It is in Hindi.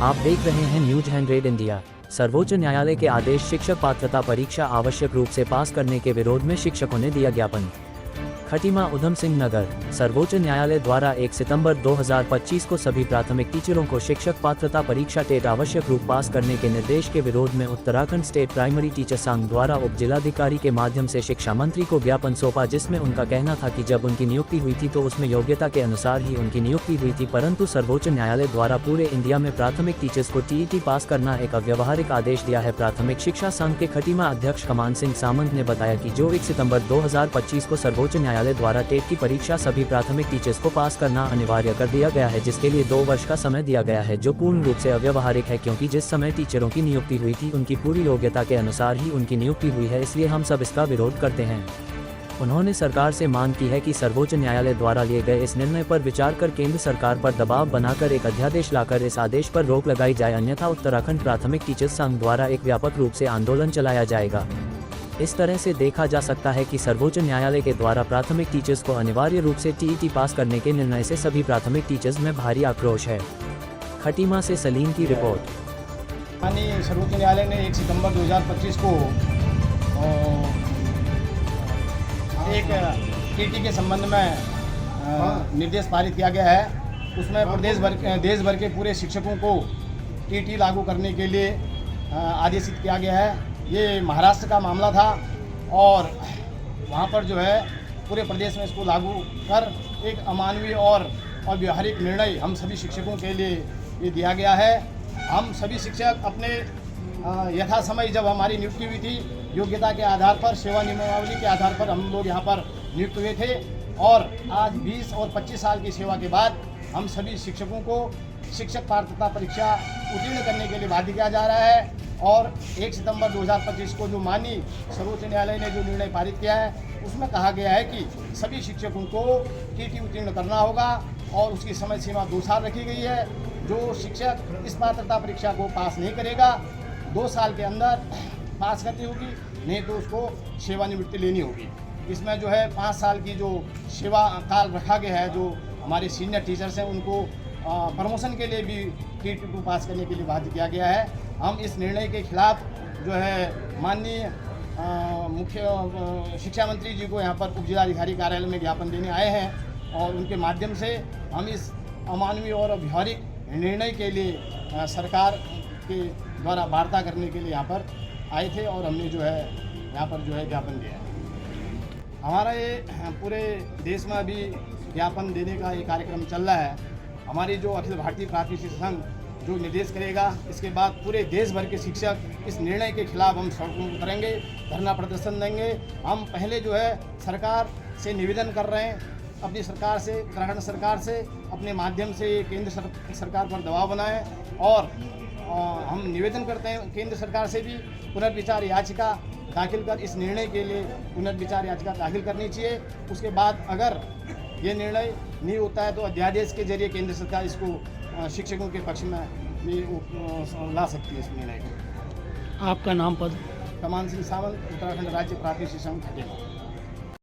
आप देख रहे हैं न्यूज 100 इंडिया। सर्वोच्च न्यायालय के आदेश शिक्षक पात्रता परीक्षा आवश्यक रूप से पास करने के विरोध में शिक्षकों ने दिया ज्ञापन। खटीमा उधम सिंह नगर। सर्वोच्च न्यायालय द्वारा 1 सितंबर 2025 को सभी प्राथमिक टीचरों को शिक्षक पात्रता परीक्षा टेट आवश्यक रूप पास करने के निर्देश के विरोध में उत्तराखंड स्टेट प्राइमरी टीचर संघ द्वारा उप जिलाधिकारी के माध्यम से शिक्षा मंत्री को ज्ञापन सौंपा, जिसमें उनका कहना था कि जब उनकी नियुक्ति हुई थी तो उसमें योग्यता के अनुसार ही उनकी नियुक्ति हुई थी, परंतु सर्वोच्च न्यायालय द्वारा पूरे इंडिया में प्राथमिक टीचर्स को टीईटी पास करना एक अव्यवहारिक आदेश दिया है। प्राथमिक शिक्षा संघ के खटीमा अध्यक्ष कमान सिंह सामंत ने बताया कि जो 1 सितंबर 2025 को सर्वोच्च न्यायालय द्वारा टेट की परीक्षा सभी प्राथमिक टीचर्स को पास करना अनिवार्य कर दिया गया है, जिसके लिए 2 वर्ष का समय दिया गया है, जो पूर्ण रूप से अव्यवहारिक है, क्योंकि जिस समय टीचरों की नियुक्ति हुई थी उनकी पूरी योग्यता के अनुसार ही उनकी नियुक्ति हुई है, इसलिए हम सब इसका विरोध करते हैं। उन्होंने सरकार से मांग की है कि सर्वोच्च न्यायालय द्वारा लिए गए इस निर्णय पर विचार कर केंद्र सरकार पर दबाव बनाकर एक अध्यादेश लाकर इस आदेश पर रोक लगाई जाए, अन्यथा उत्तराखंड प्राथमिक टीचर्स संघ द्वारा एक व्यापक रूप से आंदोलन चलाया जाएगा। इस तरह से देखा जा सकता है कि सर्वोच्च न्यायालय के द्वारा प्राथमिक टीचर्स को अनिवार्य रूप से टीईटी पास करने के निर्णय से सभी प्राथमिक टीचर्स में भारी आक्रोश है। खटीमा से सलीम की रिपोर्ट। माननीय सर्वोच्च न्यायालय ने 1 सितंबर 2025 को एक टीटी के संबंध में निर्देश पारित किया गया है। उसमें देश भर के पूरे शिक्षकों को टीटी लागू करने के लिए आदेशित किया गया है। ये महाराष्ट्र का मामला था और वहाँ पर जो है पूरे प्रदेश में इसको लागू कर एक अमानवीय और अव्यवहारिक निर्णय हम सभी शिक्षकों के लिए ये दिया गया है। हम सभी शिक्षक अपने यथा समय जब हमारी नियुक्ति हुई थी, योग्यता के आधार पर, सेवा नियमावली के आधार पर हम लोग यहाँ पर नियुक्त हुए थे और आज 20 और 25 साल की सेवा के बाद हम सभी शिक्षकों को शिक्षक पात्रता परीक्षा उत्तीर्ण करने के लिए बाध्य किया जा रहा है। और 1 सितंबर 2025 को जो माननीय सर्वोच्च न्यायालय ने जो निर्णय पारित किया है उसमें कहा गया है कि सभी शिक्षकों को टीटी उत्तीर्ण करना होगा और उसकी समय सीमा 2 साल रखी गई है। जो शिक्षक इस पात्रता परीक्षा को पास नहीं करेगा 2 साल के अंदर पास करनी होगी, नहीं तो उसको सेवानिवृत्ति लेनी होगी। इसमें जो है 5 साल की जो सेवा काल रखा गया है, जो हमारे सीनियर टीचर्स हैं उनको प्रमोशन के लिए भी टीटी को पास करने के लिए बाध्य किया गया है। हम इस निर्णय के खिलाफ जो है माननीय मुख्य शिक्षा मंत्री जी को यहाँ पर उप जिलाधिकारी कार्यालय में ज्ञापन देने आए हैं और उनके माध्यम से हम इस अमानवीय और अव्यवहारिक निर्णय के लिए सरकार के द्वारा वार्ता करने के लिए यहाँ पर आए थे और हमने जो है यहाँ पर जो है ज्ञापन दिया है। हमारा ये पूरे देश में अभी ज्ञापन देने का ये कार्यक्रम चल रहा है। हमारी जो अखिल भारतीय प्राथमिक शिक्षा संघ जो निर्देश करेगा, इसके बाद पूरे देश भर के शिक्षक इस निर्णय के खिलाफ हम सड़कों पर उतरेंगे, धरना प्रदर्शन देंगे। हम पहले जो है सरकार से निवेदन कर रहे हैं, अपनी सरकार से, उत्तराखंड सरकार से अपने माध्यम से केंद्र सरकार पर दबाव बनाएं और हम निवेदन करते हैं केंद्र सरकार से भी पुनर्विचार याचिका दाखिल कर इस निर्णय के लिए पुनर्विचार याचिका दाखिल करनी चाहिए। उसके बाद अगर ये निर्णय नहीं होता है तो अध्यादेश के जरिए केंद्र सरकार इसको शिक्षकों के पक्ष में भी ला सकती है इस निर्णय को। आपका नाम पद? कमान सिंह सामंत, उत्तराखंड राज्य प्राथमिक शिक्षा संघ खटीमा।